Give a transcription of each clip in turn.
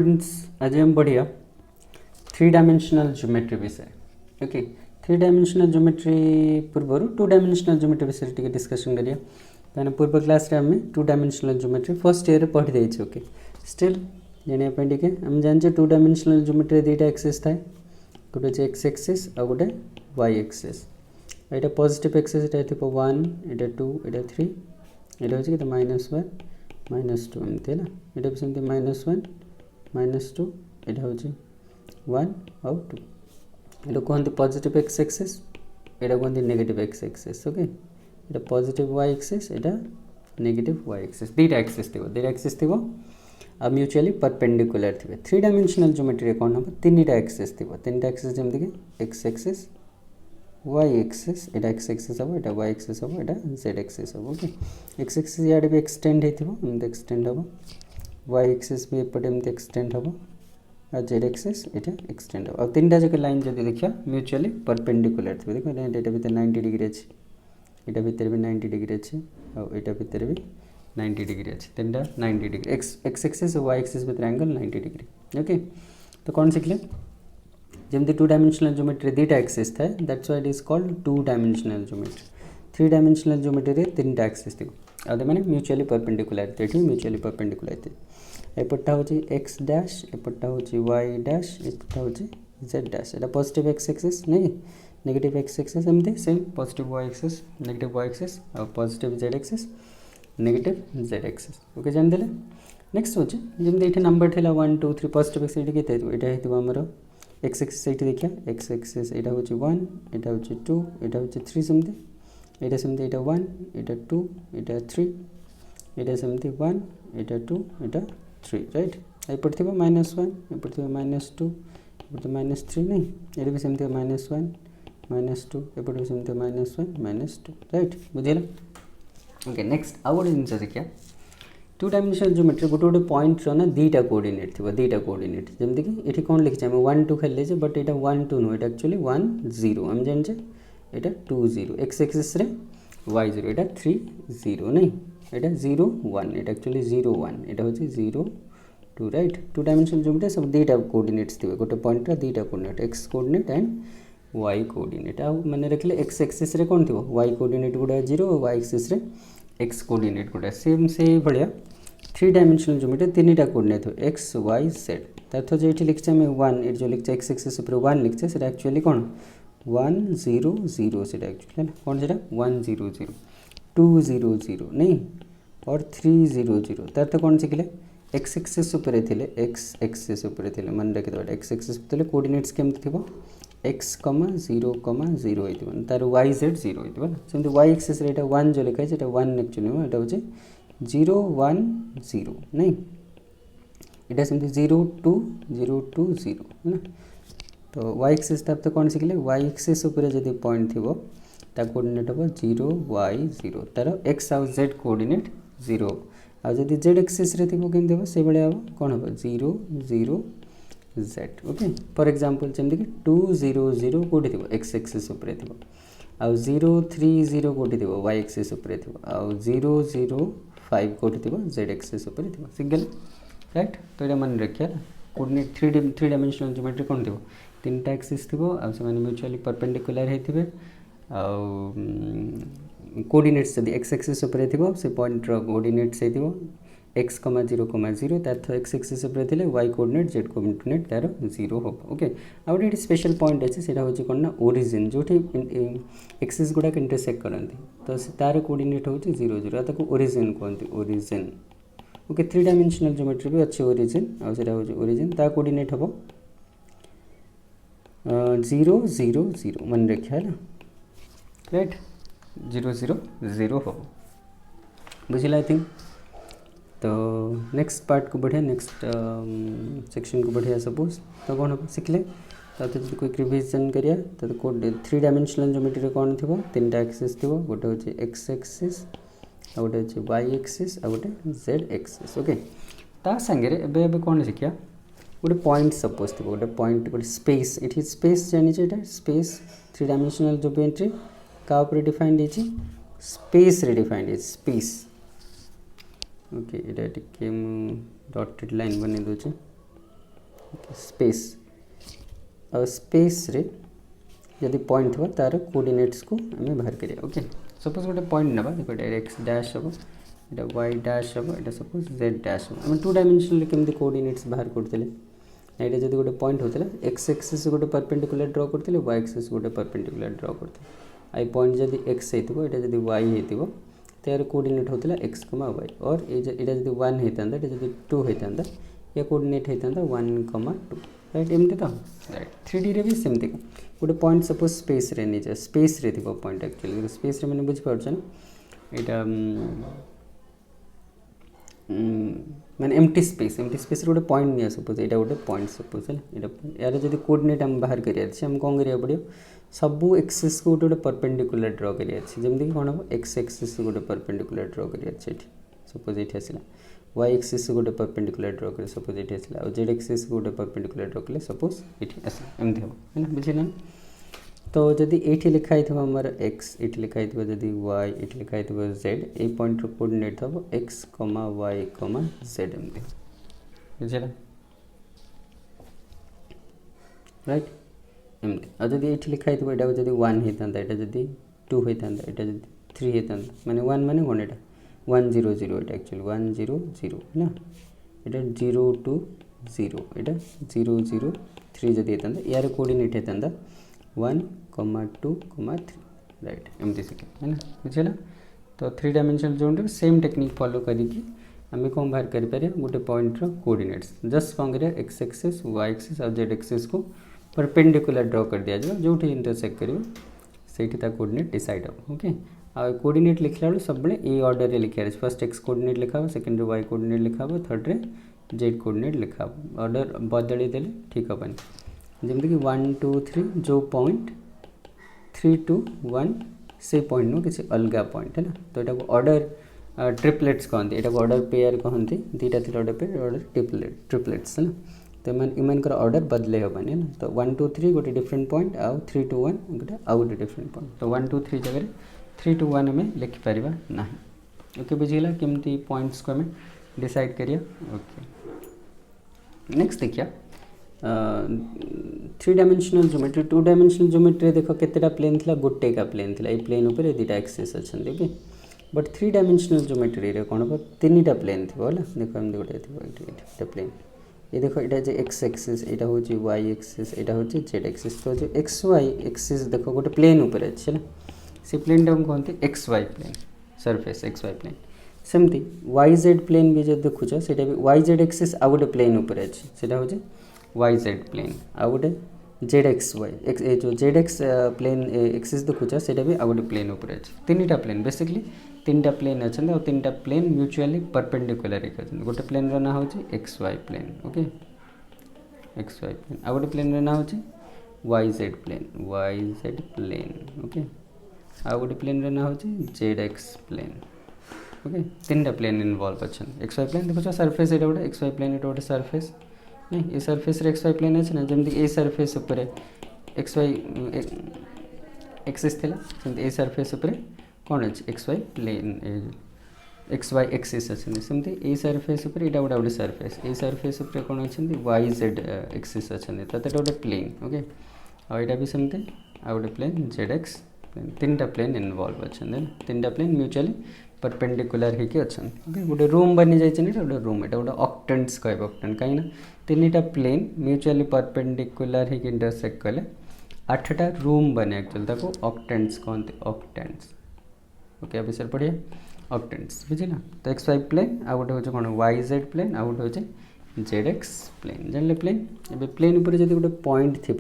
Students आज हम बढ़िया 3 डायमेंशनल ज्योमेट्री विषय ओके 3 डायमेंशनल ज्योमेट्री पूर्व 2 डायमेंशनल ज्योमेट्री विषय टिके डिस्कशन करिया कहीं पूर्व क्लास रे हम 2 डायमेंशनल ज्योमेट्री फर्स्ट ईयर पढ़ी देइछ ओके स्टिल जानिया पे टिके हम जानचे 2 डायमेंशनल ज्योमेट्री दुईटा एक्सिस थाए गोटे जे एक्स एक्सिस आ गोटे वाई एक्सिस एटा पॉजिटिव एक्सिस एटा थिबो 1 एटा 2 एटा 3 एटा होची के -1 -2 एमते ना एटा भी सेमते -1 -2 एटा होची 1 और 2 एटा कहते पॉजिटिव एक्स एक्सिस एटा कहते नेगेटिव एक्स एक्सिस ओके एटा पॉजिटिव वाई एक्सिस एटा नेगेटिव वाई एक्सिस दुईटा एक्सिस थिबो आ म्यूचुअली परपेंडिकुलर थिबे 3 डायमेंशनल ज्योमेट्री कोन हम तीनटा एक्सिस थिबो तीनटा एक्सिस जेमते के एक्स एक्सिस वाई एक्सिस एटा एक्स एक्सिस हबो एटा वाई एक्सिस हबो एटा जेड एक्सिस हबो ओके एक्स एक्सिस याडे भी एक्सटेंड हेथिबो एमते एक्सटेंड हबो वाई एक्सिस भी एपटे एमते एक्सटेंड हबो आ जेड एक्सिस एटा एक्सटेंड हबो आ तीनटा जक लाइन जदि देखिया म्यूचुअली परपेंडिकुलर थिबे देखो एटा भीतर 90 डिग्री अछि एटा भीतर भी 90 डिग्री अछि आ एटा भीतर भी 90 डिग्री अछि तीनटा 90 डिग्री एक्स एक्सिस और वाई एक्सिस भीतर एंगल 90 डिग्री ओके तो कौन सिखले जमती 2 डायमेंशनल ज्योमेट्री दुईटा एक्सिस थाए that's why it is called 2 dimensional geometry 3 dimensional geometry रे तीनटा एक्सिस थिबो आ माने म्यूचुअली परपेंडिकुलर एठी म्यूचुअली परपेंडिकुलर एपटा होची एक्स डैश एपटा होची वाई डैश एपटा होची जेड डैश एटा पॉजिटिव एक्स एक्सिस नहीं नेगेटिव एक्स एक्सिस एमती same positive Y axis negative Y axis और positive Z axis negative Z axis okay जान देले नेक्स्ट होची जेमते एठी नंबर थिला 1 2 3 पॉजिटिव एक्स एठी केते एटा हेतु हमरो एक्स एक्सिस एठी देखिया एक्स एक्सिस एटा होची 1 एटा होची 2 एटा होची 3 सेमते एटा 1 एटा 2 एटा 3 एटा सेमते 1 एटा 2 एटा 3 राइट एपट थिबो -1 एपट थिबो -2 एपट -3 नहीं एटा भी सेमते -1 -2 एपट भी सेमते -1 -2 राइट बुझिला ओके नेक्स्ट आउ गोटे जिनस देखिया 2 डायमेंशनल ज्योमेट्री गोटे पॉइंट रो ना दुईटा कोऑर्डिनेट थिबो दुईटा कोऑर्डिनेट जेमते कि एठी कोन लिखि हम 1 2 खेलले जे but Etah 1 2 no Etah actually 1 0 हम जान जे एटा 2 0 एक्स एक्सिस रे y 0 एटा 3 0 नहीं एटा 0 1 एटा एक्चुअली 0 1 एटा होची 0 2 राइट 2 डायमेंशनल ज्योमेट्री सब दुईटा कोऑर्डिनेट्स थिबे गोटे पॉइंट रा दुईटा coordinate x coordinate and y coordinate आ माने रखले x एक्सिस रे कोन थिबो y कोऑर्डिनेट गुडा 0 और y एक्सिस रे x कोऑर्डिनेट गुडा सेम से बढ़िया 3 डायमेंशनल ज्योमेट्री तीनटा कोऑर्डिनेट हो x y z तथो जे एठी लिखछे हम 1 एट जो लिखछे x एक्सिस ऊपर 1 लिखछे सेटा एक्चुअली कोन 1 0 0 सेटा एक्चुअली कोन सेटा 1 0 0 2 0 0 नहीं और 3 0 0 तथ कोन सिखले x एक्सिस ऊपर थिले x एक्सिस ऊपर थिले मन रखि दो x एक्सिस थिले कोऑर्डिनेट्स केम थिबो x 0 0 हेतिबो तार y z 0 हेतिबो सेमते y एक्सिस रे एटा 1 जो लिखा है एटा 1 एक्चुअली एटा होचे 0 1 0 नहीं एटा सेमते 0 2 0 2 0 है ना तो y एक्सिस तब तो कौन सिखले y एक्सिस ऊपर जदी पॉइंट थिबो ता कोऑर्डिनेट हो 0 y 0 तार x और z कोऑर्डिनेट 0 आ जदी z एक्सिस रे थिबो केन देबो से बळे आबो कोन हो 0 0 z ओके फॉर एग्जांपल जेमते कि 2 0 0 कोठी थिबो x एक्सिस ऊपर थिबो आ 0 3 0 कोठी थिबो y एक्सिस ऊपर थिबो आ 0 0 5 कोठी थिबो z एक्सिस ऊपर थिबो सिंगल राइट तो एटा मन रखिया कोऑर्डिनेट 3 डायमेंशनल ज्योमेट्री कोन थिबो तीनटा एक्सिस थिबो आ से माने म्यूचुअली परपेंडिकुलर हेथिबे आ कोऑर्डिनेट्स जदी x एक्सिस ऊपर थिबो से पॉइंट रो कोऑर्डिनेट्स हेथिबो x 0 0 तथ x एक्सिस ऊपर थिले y कोऑर्डिनेट z कोऑर्डिनेट तार 0 हो ओके आ गोटे स्पेशल पॉइंट अछि सेटा होची कोन ना ओरिजिन जोठी एक्सिस गुडा इंटरसेक्ट करंती तो तार कोऑर्डिनेट होची 0 0 ताको ओरिजिन कोनती ओरिजिन ओके 3 डायमेंशनल ज्योमेट्री भी अच्छी ओरिजिन आ सेटा होची ओरिजिन ता कोऑर्डिनेट हबो 0 0 0 मन रखिया है ना राइट 0 0 0 हो बुझिला आई थिंक तो नेक्स्ट पार्ट को बढ़िया नेक्स्ट सेक्शन को बढ़िया सपोज तो कौन हम सिखले तो जब कोई रिवीजन करिया तो 3 डायमेंशनल ज्योमेट्री कौन थिबो तीनटा एक्सिस थिबो गोटे होची x एक्सिस आ गोटे होची y एक्सिस आ गोटे z एक्सिस ओके ता संगे रे एबे कौन सिखिया गोटे पॉइंट सपोज थिबो गोटे पॉइंट गोटे स्पेस इट स्पेस जानि छै एटा स्पेस 3 डायमेंशनल ज्योमेट्री का ऊपर डिफाइंड है स्पेस रे डिफाइंड है स्पेस ओके एटा टिके डॉटेड लाइन बने दोचे स्पेस और स्पेस रे जदि पॉइंट थो तार कोऑर्डिनेट्स को आम बाहर करिया ओके सपोज गोटे पॉइंट नबा देखो ये एक्स डैश हम ये वाई डैश हम ये सपोज जेड डैश हम आम 2 डायमेंशनल केमती कोऑर्डिनेट्स बाहर करते ये जब गोटे पॉइंट होता एक्स एक्सिस गोटे परपेंडिकुलर ड्र करते वाई एक्सिस गोटे परपेंडिकुलर ड्र करते आई पॉइंट जब एक्स होता है जब वाई हो तो यार कोऑर्डिनेट होता एक्स कमा वाई और ये जब 1 होता है जब 2 होता या कोऑर्डिनेट होता 1, 2 राइट एमती तो राइट 3D रे भी सेमती गोटे पॉइंट सपोज स्पेस रे नहीं जाए स्पेस रे थी पॉइंट एक्चुअली स्पेस रे मैंने बुझीपार ना यहाँ माने एम्प्टी स्पेस गोटे पॉइंट नहीं सपोज यहाँ गोटे पॉइंट सपोज है यार जब कोऑर्डिनेट आम बाहर करें कौन करा पड़ो सबू एक्सिस को गोटे परपेंडिकुलर ड्र करमती कौन हम एक्स एक्सिस गोटे परपेंडिकुलर ड्र कर सपोज ये आसला वाई एक्सिस गोटे परपेंडिकुलर ड्र कर सपोज ये आसला और जेड एक्सिस गोटे परपेंडिकुलर ड्र कले सपोज ये आसला एमती हम है ना बुझे तो जदि ये लिखाई आमर एक्स ये लिखाई जदि वाई ये लिखाई जेड ये पॉइंट कोऑर्डिनेट हम एक्स कमा वाई कमा जेड एमती बुझे राइट एमती और जब ये लिखाई यहाँ जब 1 होता है जब 2 होता है यहाँ जब 3 होता माने 1 माने कौन यहाँ 1 0 0 ये एक्चुअली 1 0 0 है ना यहाँ 0 2 0 यहाँ 0 0 3 जब होता यार कोऑर्डिनेट होता 1, 2, 3 राइट एमती सीखे है ना बुझे तो 3 dimensional zone same technique follow करके आम कौन बाहर कर गोटे पॉइंट कोऑर्डिनेट्स जस्ट कौन करिया एक्स एक्सिस वाई एक्सिस और जेड एक्सिस को परपेंडिकुलर ड्र कर दिया जाए जो इंटरसेक्ट कर कोऑर्डिनेट डिसाइड हम ओके आ कोऑर्डिनेट लिखला सब ए ऑर्डर रे लिखा फर्स्ट एक्स कोऑर्डिनेट लिखा सेकंड वाई कोऑर्डिनेट लिखा थर्ड रे जेड कोऑर्डिनेट लिखा ऑर्डर बदली देले ठीक हेनी जमती कि 1 2 3 जो पॉइंट 3 2 1 से पॉइंट नु किसी अलग पॉइंट है ना तो यहाँ ऑर्डर ट्रिपलेट्स कहते यहाँ ऑर्डर पेयर कहते दुईटा थी ऑर्डर पेयर ऑर्डर ट्रिपलेट्स है ना तो इन ऑर्डर बदले हेनी है ना तो 1 2 3 गोटे डिफरेंट पॉइंट आउ 3 2 1 गोटे आउ गोटे डिफरेंट पॉइंट तो 1 2 3 जगह 3 2 1 आम लिखिपर ना ओके बुझीगला केमती पॉइंट्स को आम डिसाइड करिया ओके नेक्स्ट देखिया 3 डायमेंशनल ज्योमेट्री 2 डायमेंशनल ज्योमेट्री देख केतेटा प्लेन थिला गोटे का प्लेन थिला ये प्लेन ऊपर दुईटा एक्सिस अच्छा ओके बट 3 डायमेंशनल ज्योमेट्री रे कौन हम 3टा प्लेन थी है देख एम गोटे प्लेन ये देखो यहाँ जो एक्स एक्सिस यहाँ हूँ वाई एक्सिस यहाँ हूँ जेड एक्सिस तो जो एक्स वाई एक्सिस देख गोटे प्लेन ऊपर अच्छे ना से प्लेन टाइम कहते X Y plane surface X Y plane सेमती वाई जेड प्लेन भी जो देखुच से वाई जेड एक्सिस आ गोटे प्लेन ऊपर अच्छे से हूँ वाई जेड प्लेन आ गोटे जेड एक्स वाई एक्स जो जेड एक्स प्लेन एक्सिस देखुच से भी आ गोटे प्लेन ऊपर अच्छे 3टा प्लेन बेसिकली 3टा प्लेन अच्छा और 3टा प्लेन म्यूचुअली परपेंडिकुलर गोटे प्लेन ना हूँ X Y plane okay X Y plane आ गोटे प्लेन ना हूँ वाई जेड प्लेन ओके आ गोटे प्लेन ना हूँ जेड एक्स प्लेन ओके 3टा प्लेन इनवॉल्व अच्छा एक्स वाई प्लेन देखो सरफेस यहाँ गोटे एक्स वाई प्लेन यहाँ गोटे सरफेस नहीं ये सरफेस एक्स वाई प्लेन अच्छे ना जमी ए सरफेस उपर एक्स वाई एक्सिस थी ए सरफेस उपर कौन अच्छे X Y plane X Y axis अच्छे सेमती ए सरफेस उपर यहाँ गोटे गोटे सरफेस ए सरफेस उपर कौन अच्छे वाई जेड एक्सिस अच्छे तो गोटे प्लेन ओके आईटा भी सेमती आ गोटे प्लेन जेड एक्स प्लेन 3टा प्लेन इनवॉल्व अच्छे 3टा प्लेन म्यूचुअली परपेंडिकुलर होगी अच्छा ओके गोटे रूम बनी जाए गोटे रूम यहाँ गोटे ऑक्टेंट्स कह ऑक्टेंट कहीं 3टा प्लेन म्यूचुअली परपेंडिकुलर होगी इंटरसेक्ट कले 8टा रूम बने एक्चुअली ताको ऑक्टेंट्स कहते ऑक्टेंट्स ओके अब सर पढ़िए ऑक्टेंट्स बुझिला तो एक्स वाई प्लेन आ गोटे हूँ कौन वाई जेड प्लेन आ गोटे हूँ जेड एक्स प्लेन जानले प्लेन ए प्लेन उपर जब गोटे पॉइंट थी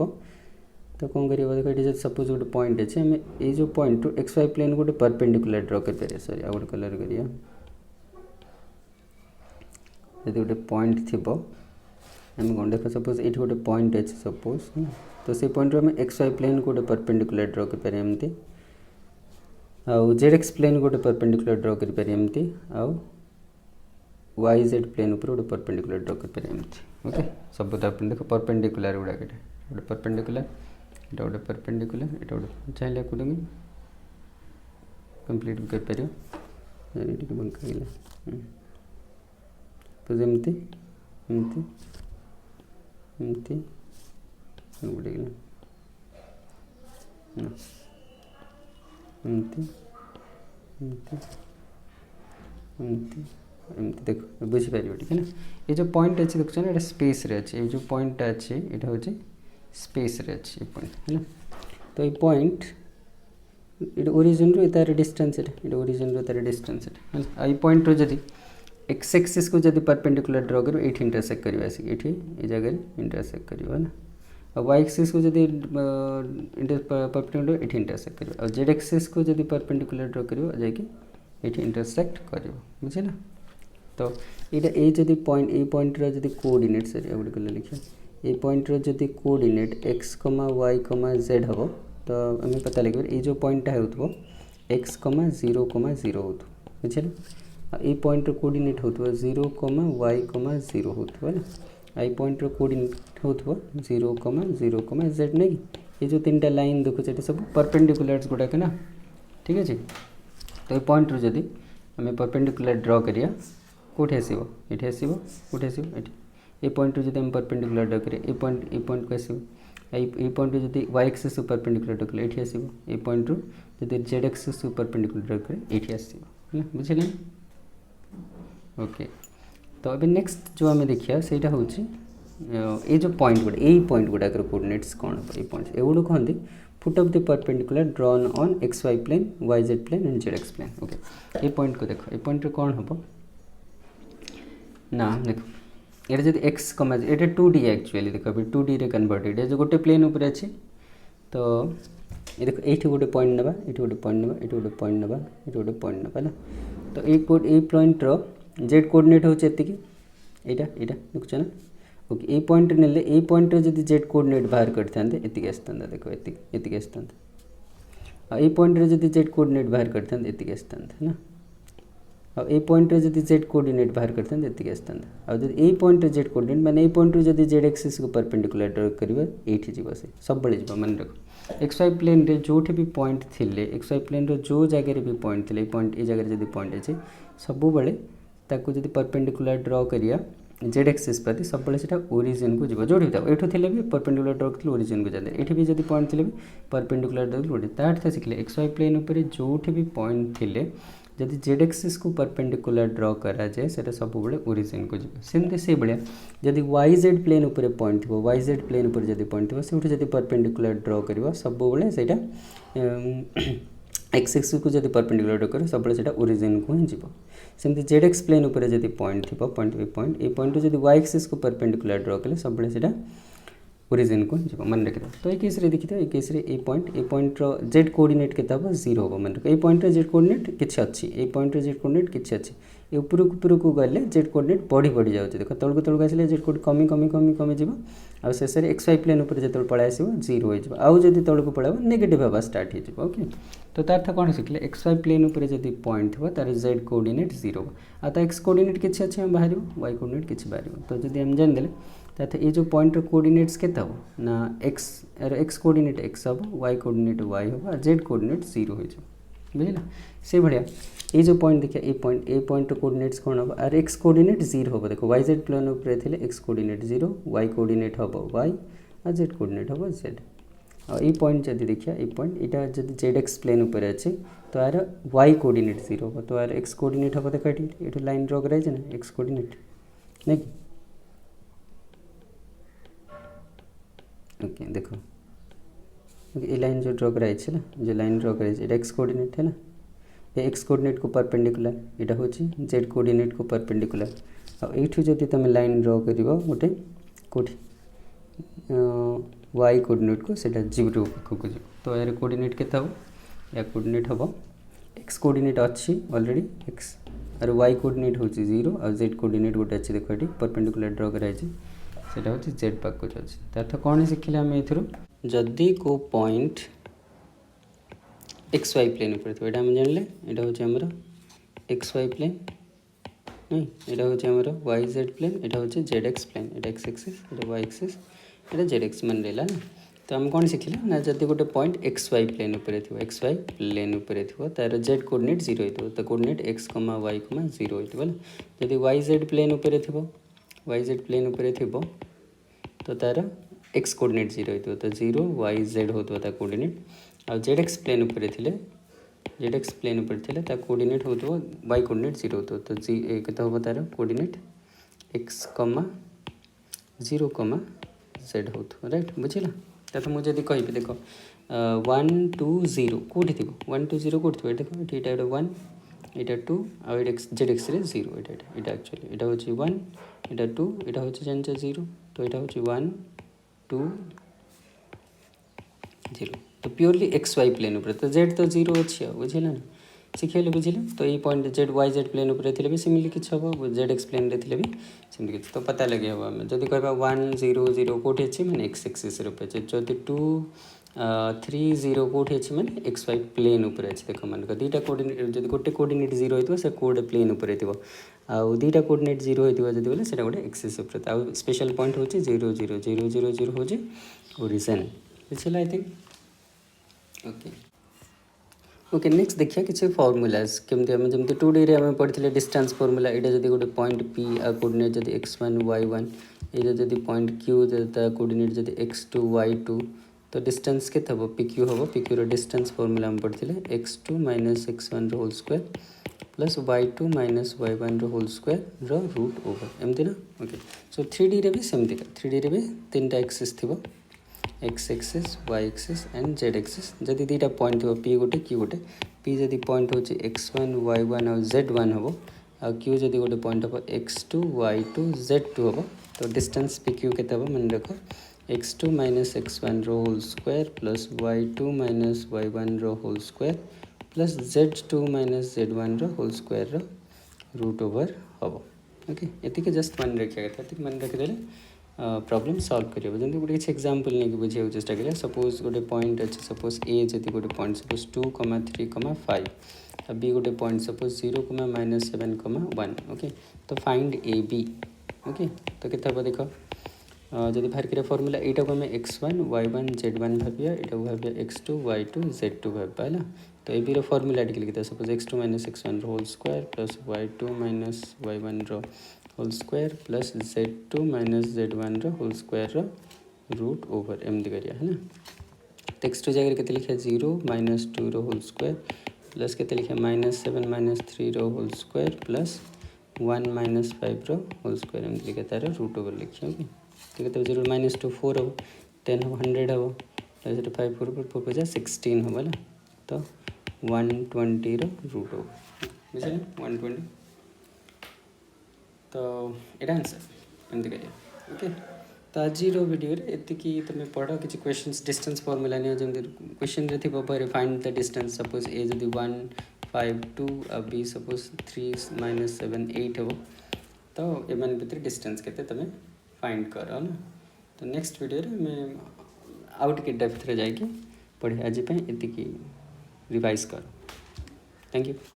तो कौन कर देखो सपोज गोटे पॉइंट अच्छे आम ये जो point to X Y plane गोटे परपेंडिकुलर ड्र कर सॉरी आ गोटे कलर करिया जब गोटे पॉइंट थी आम कौन देख सपोज ये गोटे पॉइंट अच्छे सपोज तो से पॉइंट आम एक्स वाई प्लेन गोटे परपेंडिकुलर ड्र कर एमती आउ जेड एक्स प्लेन गोटे परपेंडिकुलर ड्र कर एमती आउ वाई जेड प्लेन ऊपर गोटे परपेंडिकुलर ड्र कर एमती ओके सब देख परपेंडिकुलर गुड़ा गोटे परपेंडिकुलर এটা গোटे परपेंडिकुलर এটা গোटे चाहिए को कंप्लीट कर पार बंका तो जमती एमती एमती एमती एमती एमती देख बुझीपार ठीक है ना। ये जो पॉइंट अच्छे देखुन ये स्पेस रे अच्छे, ये जो पॉइंट अच्छे ये हूँ स्पेस रे अच्छे पॉइंट है ना। तो ये पॉइंट ये ओरिजिन रो तार डिस्टेंस ये ओरिजिन रो तार डिस्टेंस है ना। ये पॉइंट रो जदी एक्स एक्सिस को जब परपेंडिकुलर ड्र कर इंटरसेक्ट कर ये जगह इंटरसेक्ट कर ना। और वाई एक्सिस को जब परपेंडिकुलर ये इंटरसेक्ट कर और जेड एक्सिस को जब परपेंडिकुलर ड्र कर जाकि इंटरसेक्ट कर बुझे ना। तो ये जब पॉइंट ये पॉइंट रो कोऑर्डिनेट सॉरी गोटे कल लिखा ये पॉइंट रो जब कोऑर्डिनेट एक्स वाई जेड हम तो आम पता लगे ये जो पॉइंटा हो एक्स 0 0 हो बुझे ना। ये पॉइंट रो कोऑर्डिनेट हो 0 वाई 0 हो ना। आई पॉइंट रो कोऑर्डिनेट हो 0 0 जेड नहीं ये जो 3टा लाइन देखुचे ये सब परपेंडिकुलर्स गुड़ाक ना ठीक अच्छे। तो ये पॉइंट रो जदि आम परपेंडिकुलर ड्र करिया कौटे आसो ये आसो कौटे आसो ये पॉइंट रो जदि परपेंडिकुलर ड्र करिया ये पॉइंट को आसो ये पॉइंट रो जदि वाई एक्सिस परपेंडिकुलर ड्र कले ये आसो ये पॉइंट रो जदि जेड एक्सिस परपेंडिकुलर ड्र करे ये आसो बुझे ओके। तो अभी नेक्स्ट जो आम देखिए से हूँ ये जो पॉइंट गुड़ा यही पॉइंट गुड़ाक कोऑर्डिनेट्स कौन हम ये पॉइंट्स एगुड़ कहते foot of the perpendicular drawn on X Y plane Y Z plane and Z X plane okay. ये पॉइंट को देख ये पॉइंट कौन हम ना देख ये जब एक्स कमा ये 2D एक्चुअली देख अभी 2D रे कन्वर्टेड है जो गोटे प्लेन उपर अच्छे। तो ये देख ये गोटे पॉइंट नवा ये गोटे पॉइंट नवा ये गोटे पॉइंट नवा ये गोटे पॉइंट नवा ना। तो ये पॉइंट रो जेड कोऑर्डिनेट होची एटा देखुछ ना ओके। ये पॉइंट नेले ये पॉइंट रो जदी जेड कोऑर्डिनेट बाहर करथांते एतिक आस्तांदा देखो एतिक आस्तांदा। ये पॉइंट रो जदी जेड कोऑर्डिनेट बाहर करथांते एतिक आस्तांदा ना। और ये पॉइंट रो जदी जेड कोऑर्डिनेट बाहर करथांते एतिक आस्तांदा। और जदी ये पॉइंट रो जेड कोऑर्डिनेट माने ये पॉइंट रो जदी जेड एक्सिस को परपेंडिकुलर ड्रा करिवो एठी जीवो से सब बळे जीवो मन रखो। एक्स वाई प्लेन रे जोठी भी पॉइंट थिले एक्स वाई प्लेन रो जो जगह रे भी पॉइंट थिले पॉइंट ए जगह रे जदी पॉइंट अछि सब बळे ताको जदी परपेंडिकुलर ड्रा करिया जेड एक्सिस प्रति सब बळे सेटा ओरिजिन को जीवो जोडी था एठो थिले भी परपेंडिकुलर ड्रा करले ओरिजिन को जाते एठी भी जदी पॉइंट थिले भी परपेंडिकुलर ड्रा करले ओरिजिन ताठ था सिखले एक्स वाई प्लेन ऊपर जोठी भी पॉइंट थिले जदि जेड एक्सिस को परपेंडिकुलर ड्रा करा जाए सेटा सब बळे ओरिजिन को जीवो। सेमते से बळे जदि वाई जेड प्लेन ऊपर पॉइंट थिबो वाई जेड प्लेन ऊपर जदि पॉइंट थिबो सेठी जदि परपेंडिकुलर ड्रा करबो सब बळे सेटा एक्स एक्सिस को जदि परपेंडिकुलर ड्रा करो सब बळे ओरिजिन को ही जीवो। सेमती जेड एक्स प्लेन ऊपर जदि पॉइंट थी पॉइंट बी पॉइंट ये पॉइंट जदि वाई एक्सिस को परपेंडिकुलर ड्रा कले सब बळे सेटा ओरिजिन को जीव मन रखि। तो ये केस रे देखि ये केस रे ये पॉइंट रो जेड कोऑर्डिनेट केता हो 0 हो मन रख। ये पॉइंट रो जेड कोऑर्डिनेट किछि अछि ये पॉइंट रो जेड कोऑर्डिनेट किछि अछि ये ऊपर को गले जेड कोऑर्डिनेट बढ़ी जाउछ देखो तळको तळको आसिले जेड कोऑर्डिनेट कमी जीव आ शेष रे एक्स वाई प्लेन ऊपर जतल पळा आसीबो 0 हो जीव आउ जदि तळको पळाबो नेगेटिव हवा स्टार्ट हो जीव ओके। तो तार था कोन सिखले एक्स वाई प्लेन ऊपर जदि पॉइंट थिबो तार जेड कोऑर्डिनेट 0 आ ता एक्स कोऑर्डिनेट किछि अछि हम बाहरिबो वाई कोऑर्डिनेट किछि बाहरिबो। तो जदि हम जान देले ताते ये जो पॉइंट रो कोऑर्डिनेट्स केता हो ना एक्स कोऑर्डिनेट एक्स हम वाई कोऑर्डिनेट वाई हम जेड कोऑर्डिनेट 0 हो जीव बुझिला। से बढ़िया ये जो पॉइंट देखिए ये पॉइंट कोऑर्डिनेट्स कौन हम और एक्स कोऑर्डिनेट 0 हम देखो वाई जेड प्लेन ऊपर थिले एक्स कोऑर्डिनेट 0 वाई कोऑर्डिनेट हम वाई और जेड कोऑर्डिनेट हम जेड। और ये पॉइंट जदि देखिए ये पॉइंट इटा जदि जेड एक्स प्लेन ऊपर अछि तो यार वाई कोऑर्डिनेट 0 हम तो यार एक्स कोऑर्डिनेट हम देखो एठी लाइन ड्रा कराइ छै ना एक्स कोऑर्डिनेट नहीं ओके देखो ये लाइन जो ड्रा कराइ छै ना जो लाइन ड्रा कराइ छै एक्स कोऑर्डिनेट है ना ये एक्स कोऑर्डिनेट को परपेंडिकुलर एटा होची जेड कोऑर्डिनेट को परपेंडिकुलर। और एठू जदि तुम लाइन ड्रा करिवो गोटे कोठी वाई कोऑर्डिनेट को सेटा 0 को जीव। तो यार कोऑर्डिनेट केता हो या कोऑर्डिनेट हबो एक्स कोऑर्डिनेट अछि ऑलरेडी एक्स और वाई कोऑर्डिनेट होची 0 और जेड कोऑर्डिनेट गोटे अछि देखो एठी परपेंडिकुलर ड्रा कराइ छै सेटा होची जेड पाक को अछि। ताथ कोन सिखिले हम एथरो जदि को पॉइंट एक्स वाई प्लेन ऊपर थो एटा हम जानले एटा होची हमर एक्स वाई प्लेन नहीं एटा होची हमर वाई जेड प्लेन एटा होची जेड एक्स प्लेन एटा x axis iota y axis एटा जेड एक्स मन रेला ना। तो हम कोन सिखिले ना जदि गोटे पॉइंट एक्स वाई प्लेन ऊपर थो एक्स वाई प्लेन ऊपर थो तार जेड कोऑर्डिनेट 0 होइतो तो कोऑर्डिनेट x, y, 0 होइतो बोले जदि वाई जेड प्लेन ऊपर थो वाई जेड प्लेन ऊपर थो तो तार एक्स कोऑर्डिनेट 0 होइतो तो 0 y z होतो ता कोऑर्डिनेट आ जेड एक्स प्लेन ऊपर थिले जेड एक्स प्लेन ऊपर थिले ता कोऑर्डिनेट होतो y कोऑर्डिनेट 0 होतो तो जी केते होबो तार कोऑर्डिनेट x, 0, z होतो राइट बुझिला तो मुझे जदि कहबे देखो 1 2 0 कोठी थिबो 1 2 0 कोठी थिबो देखो एटा 1 एटा 2 आ जेड एक्स रे 0 एटा एक्चुअली एटा होची 1 एटा 2 एटा होची जानचा 0 तो एटा होची 1 2 0 तो प्योरली एक्स वाई प्लेन ऊपर तो जेड तो 0 अच्छी बुझे ना शिखेले बुझिले तो ये point Z Y Z plane ऊपर थिले भी सिमिलि किछ हबो जेड एक्स प्लेन रे थिले भी सिमिलि किछ तो पता लगे हबो हम जदि कहबा 1 0 0 कोठी अछि माने एक्स एक्सिस रे ऊपर अछि जदि 2 3 0 कोठी अछि माने एक्स वाई प्लेन ऊपर अछि देखो मन को दुटा कोऑर्डिनेट जदि गोटे कोऑर्डिनेट 0 होइतो से कोड प्लेन ऊपर हेतिबो आ दुटा कोऑर्डिनेट 0 होइतिबो जदि बोले सेटा गोटे एक्सिस ऊपर आ स्पेशल पॉइंट होछि 0 0 0 0 0 होछि ओरिजिन बुझिला I think okay okay next देखिए किसी फॉर्मूलाज केमती आम जमी 2D रे आम पढ़ी डिस्टेंस फॉर्मूला यहाँ जब गोटे पॉइंट P आ कोऑर्डिनेट जब x1 y1 ये जब पॉइंट Q कोऑर्डिनेट जब x2 y2 तो डिस्टेंस के हम PQ हम PQ रो डिस्टेंस फॉर्मूला आम पढ़ी x2 minus x1 whole square plus y2 minus y1 whole square root over एमती ना ओके सो 3D रे भी सेमती 3D रे भी 3टा एक्सिस थी X axis Y axis and Z axis जदि दुटा पॉइंट थो पी गोटे क्यू गोटे पी जदि पॉइंट हो x1 y1 और z1 हम आ क्यू जदि गोटे पॉइंट हम x2 y2 z2 हम तो डिस्टेंस पी क्यू के मन रख x2 minus x1 whole square plus y2 minus y1 whole square plus z2 minus z1 whole square root over हम ओके ये जस्ट मन रखा था मन रखिदे प्रॉब्लम सॉल्व करियो जंतु गोटे किसी एग्जांपल नहीं बुझे चेष्टा करिया सपोज गोटे पॉइंट अच्छे सपोज ए जति गोटे पॉइंट सपोज 2 3 5 बी गोटे पॉइंट सपोज 0 -7 1 ओके तो फाइंड ए बी ओके तो केते देख जदि बाहर करिया फॉर्मूला एटा को हमें x1 y1 z1 भाबिया एटा को भाबिया x2 y2 z2 भाबा है तो ए बी रो फॉर्मूला टिक लिखिता suppose x2 x1 whole square plus y2 y1 whole square plus z2 minus z1 whole square root over एमती करिया है ना तो x2 जगह के लिखा 0 -2 होल स्क्वायर प्लस के लिखा -7 -3 whole square plus 1 -5 whole square एमती लिखा तार रूट ओवर लिखिए ओके ठीक है 0 -2 4 हम 10 हम 100 हम प्लस 5 4 4 5 16 हम है तो 120 रूट ओवर बुझे 120 तो ये आंसर एमती करिए ओके तो आज वीडियो ये तुम पढ़ किसी क्वेश्चंस डिस्टेंस फॉर्मूला नहीं जमी क्वेश्चन रे थी फाइंड द डिस्टेंस सपोज ए जदि 1 5 2 बी सपोज 3 -7 8 हम तो एम भितर डिस्टेंस के तुम फाइंड कर ना तो नेक्स्ट वीडियो में आउट के डेप्थ रे जाकि पढ़े आज ये रिवाइज कर थैंक यू।